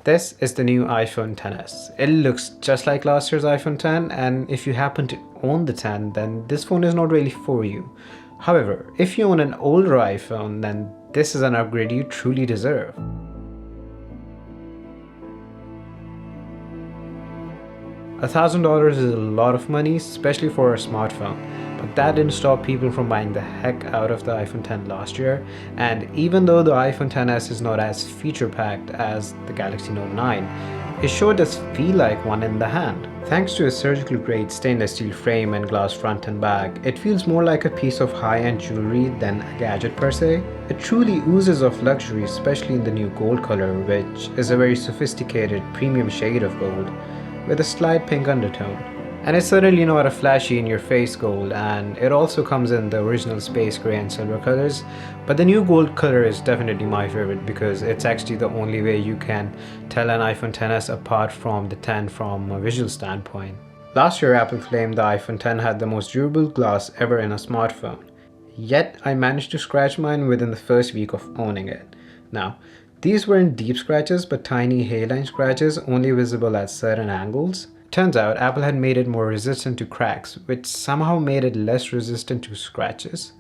This is the new iPhone XS. It looks just like last year's iPhone X, and if you happen to own the 10, then this phone is not really for you. However, if you own an older iPhone, then this is an upgrade you truly deserve. $1,000 is a lot of money, especially for a smartphone, but that didn't stop people from buying the heck out of the iPhone X last year. And even though the iPhone XS is not as feature-packed as the Galaxy Note 9, it sure does feel like one in the hand. Thanks to a surgical-grade stainless steel frame and glass front and back, it feels more like a piece of high-end jewelry than a gadget per se. It truly oozes of luxury, especially in the new gold color, which is a very sophisticated premium shade of gold with a slight pink undertone. And it's certainly not a flashy in-your-face gold, and it also comes in the original space gray and silver colors, but the new gold color is definitely my favorite because it's actually the only way you can tell an iPhone XS apart from the 10 from a visual standpoint. Last year, Apple claimed the iPhone X had the most durable glass ever in a smartphone, yet I managed to scratch mine within the first week of owning it. Now, these weren't deep scratches but tiny hairline scratches only visible at certain angles. Turns out Apple had made it more resistant to cracks, which somehow made it less resistant to scratches.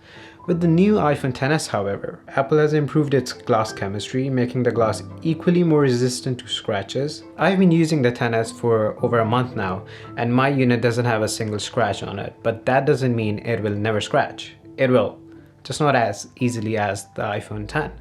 With the new iPhone XS, however, Apple has improved its glass chemistry, making the glass equally more resistant to scratches. I've been using the XS for over a month now, and my unit doesn't have a single scratch on it, but that doesn't mean it will never scratch. It will, just not as easily as the iPhone X.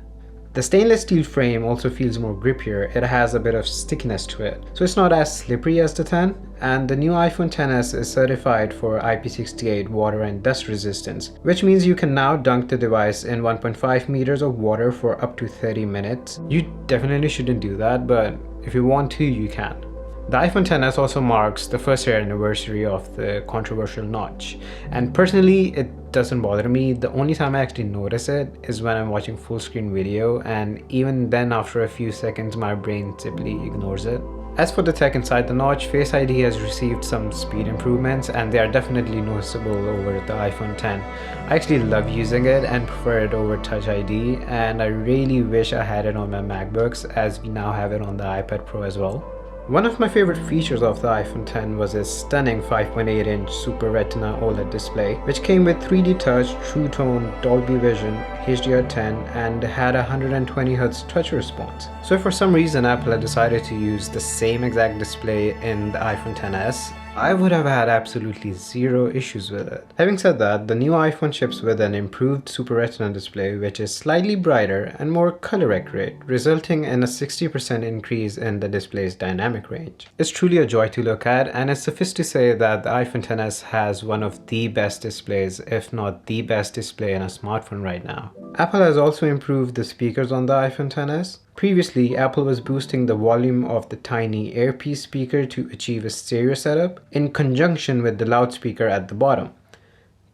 The stainless steel frame also feels more grippier. It has a bit of stickiness to it, so it's not as slippery as the 10. And the new iPhone XS is certified for IP68 water and dust resistance, which means you can now dunk the device in 1.5 meters of water for up to 30 minutes. You definitely shouldn't do that, but if you want to, you can. The iPhone XS also marks the first year anniversary of the controversial notch, and personally it doesn't bother me. The only time I actually notice it is when I'm watching full screen video, and even then after a few seconds my brain simply ignores it. As for the tech inside the notch, Face ID has received some speed improvements and they are definitely noticeable over the iPhone X. I actually love using it and prefer it over Touch ID, and I really wish I had it on my MacBooks as we now have it on the iPad Pro as well. One of my favorite features of the iPhone X was its stunning 5.8-inch Super Retina OLED display, which came with 3D Touch, True Tone, Dolby Vision, HDR10, and had a 120Hz touch response. So if for some reason Apple had decided to use the same exact display in the iPhone XS, I would have had absolutely zero issues with it. Having said that, the new iPhone ships with an improved Super Retina display which is slightly brighter and more color accurate, resulting in a 60% increase in the display's dynamic range. It's truly a joy to look at, and it's sufficient to say that the iPhone XS has one of the best displays, if not the best display in a smartphone right now. Apple has also improved the speakers on the iPhone XS. Previously, Apple was boosting the volume of the tiny earpiece speaker to achieve a stereo setup in conjunction with the loudspeaker at the bottom.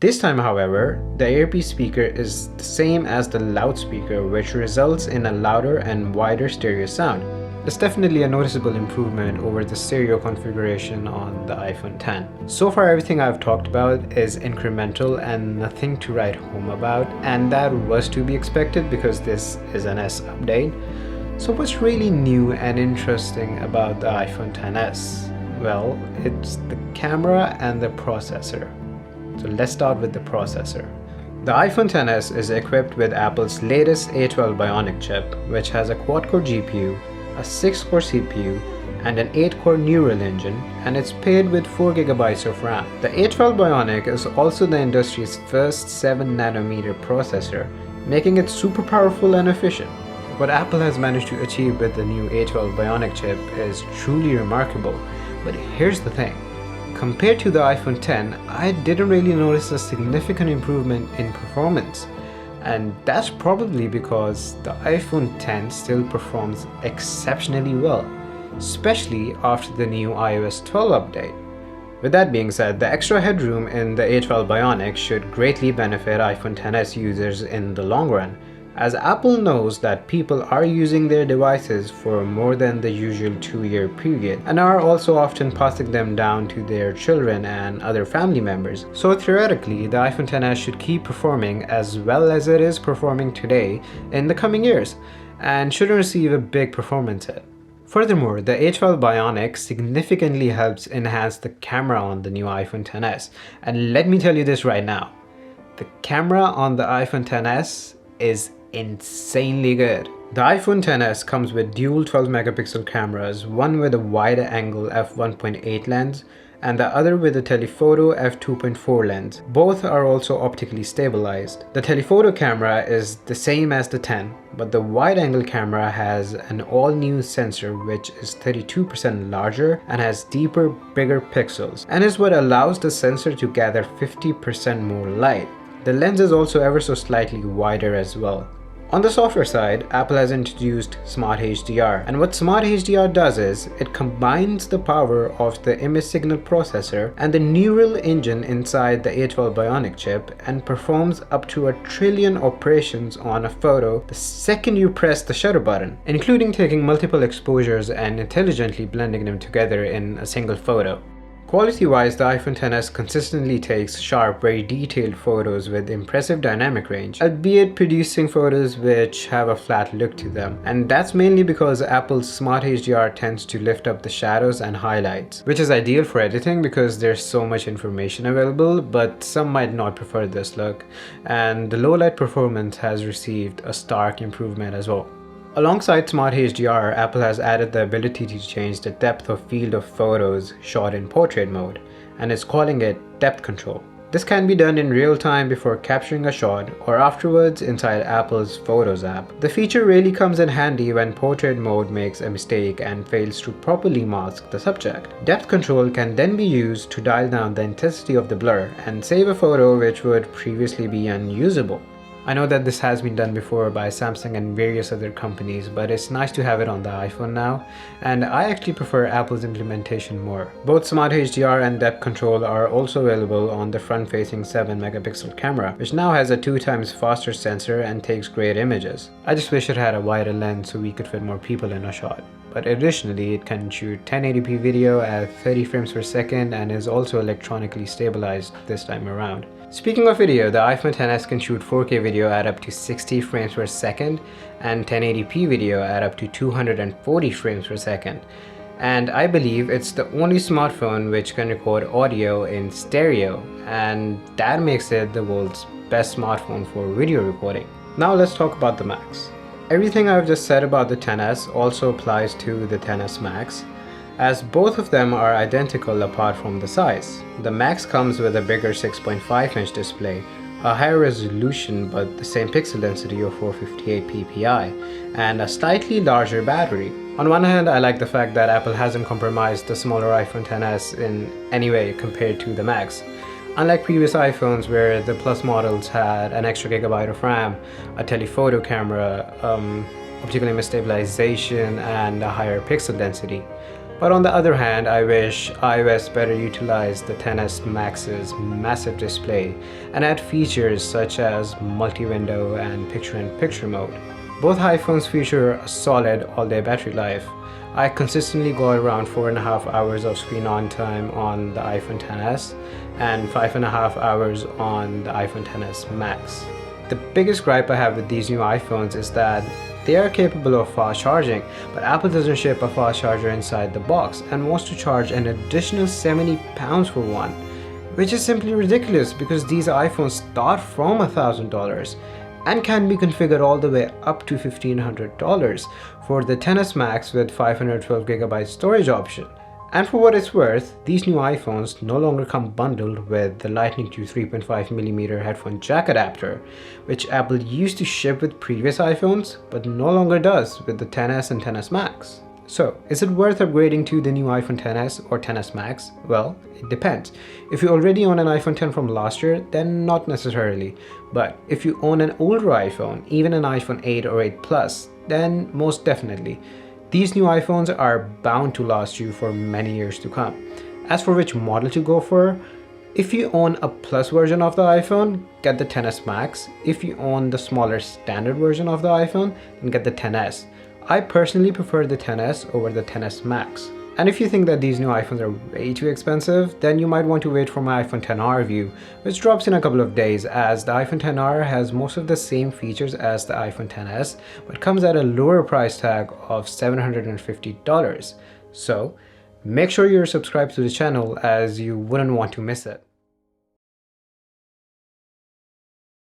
This time, however, the earpiece speaker is the same as the loudspeaker, which results in a louder and wider stereo sound. It's definitely a noticeable improvement over the stereo configuration on the iPhone X. So far everything I've talked about is incremental and nothing to write home about, and that was to be expected because this is an S update. So what's really new and interesting about the iPhone XS? Well, it's the camera and the processor. So let's start with the processor. The iPhone XS is equipped with Apple's latest A12 Bionic chip, which has a quad-core GPU, a 6-core CPU, and an 8-core neural engine, and it's paired with 4GB of RAM. The A12 Bionic is also the industry's first 7nm processor, making it super powerful and efficient. What Apple has managed to achieve with the new A12 Bionic chip is truly remarkable, but here's the thing. Compared to the iPhone X, I didn't really notice a significant improvement in performance. And that's probably because the iPhone X still performs exceptionally well, especially after the new iOS 12 update. With that being said, the extra headroom in the A12 Bionic should greatly benefit iPhone XS users in the long run, as Apple knows that people are using their devices for more than the usual 2-year period and are also often passing them down to their children and other family members. So theoretically, the iPhone XS should keep performing as well as it is performing today in the coming years and shouldn't receive a big performance hit. Furthermore, the A12 Bionic significantly helps enhance the camera on the new iPhone XS. And let me tell you this right now, the camera on the iPhone XS is insanely good. The iPhone XS comes with dual 12 megapixel cameras, one with a wide angle f1.8 lens and the other with a telephoto f2.4 lens. Both are also optically stabilized. The telephoto camera is the same as the 10, but the wide angle camera has an all-new sensor which is 32% larger and has deeper, bigger pixels, and is what allows the sensor to gather 50% more light. The lens is also ever so slightly wider as well. On the software side, Apple has introduced Smart HDR, and what Smart HDR does is it combines the power of the image signal processor and the neural engine inside the A12 Bionic chip and performs up to 1 trillion operations on a photo the second you press the shutter button, including taking multiple exposures and intelligently blending them together in a single photo. Quality-wise, the iPhone XS consistently takes sharp, very detailed photos with impressive dynamic range, albeit producing photos which have a flat look to them. And that's mainly because Apple's Smart HDR tends to lift up the shadows and highlights, which is ideal for editing because there's so much information available, but some might not prefer this look. And the low light performance has received a stark improvement as well. Alongside Smart HDR, Apple has added the ability to change the depth of field of photos shot in portrait mode, and is calling it depth control. This can be done in real time before capturing a shot or afterwards inside Apple's Photos app. The feature really comes in handy when portrait mode makes a mistake and fails to properly mask the subject. Depth control can then be used to dial down the intensity of the blur and save a photo which would previously be unusable. I know that this has been done before by Samsung and various other companies, but it's nice to have it on the iPhone now, and I actually prefer Apple's implementation more. Both Smart HDR and depth control are also available on the front-facing 7 megapixel camera, which now has a 2 times faster sensor and takes great images. I just wish it had a wider lens so we could fit more people in a shot. But additionally, it can shoot 1080p video at 30 frames per second and is also electronically stabilized this time around. Speaking of video, the iPhone XS can shoot 4K video at up to 60 frames per second and 1080p video at up to 240 frames per second. And I believe it's the only smartphone which can record audio in stereo, and that makes it the world's best smartphone for video recording. Now let's talk about the Max. Everything I've just said about the XS also applies to the XS Max, as both of them are identical apart from the size. The Max comes with a bigger 6.5-inch display, a higher resolution but the same pixel density of 458 ppi, and a slightly larger battery. On one hand, I like the fact that Apple hasn't compromised the smaller iPhone XS in any way compared to the Max. Unlike previous iPhones where the Plus models had an extra gigabyte of RAM, a telephoto camera, optical image stabilization, and a higher pixel density. But on the other hand, I wish iOS better utilized the XS Max's massive display and add features such as multi-window and picture-in-picture mode. Both iPhones feature a solid all-day battery life. I consistently got around 4.5 hours of screen on time on the iPhone XS and 5.5 hours on the iPhone XS Max. The biggest gripe I have with these new iPhones is that they are capable of fast charging, but Apple doesn't ship a fast charger inside the box and wants to charge an additional £70 for one, which is simply ridiculous because these iPhones start from $1,000 and can be configured all the way up to $1,500 for the XS Max with 512GB storage option. And for what it's worth, these new iPhones no longer come bundled with the Lightning to 3.5mm headphone jack adapter, which Apple used to ship with previous iPhones, but no longer does with the XS and XS Max. So, is it worth upgrading to the new iPhone XS or XS Max? Well, it depends. If you already own an iPhone X from last year, then not necessarily. But if you own an older iPhone, even an iPhone 8 or 8 Plus, then most definitely. These new iPhones are bound to last you for many years to come. As for which model to go for, if you own a Plus version of the iPhone, get the XS Max. If you own the smaller standard version of the iPhone, then get the XS. I personally prefer the XS over the XS Max. And if you think that these new iPhones are way too expensive, then you might want to wait for my iPhone XR review, which drops in a couple of days, as the iPhone XR has most of the same features as the iPhone XS, but comes at a lower price tag of $750. So make sure you're subscribed to the channel, as you wouldn't want to miss it.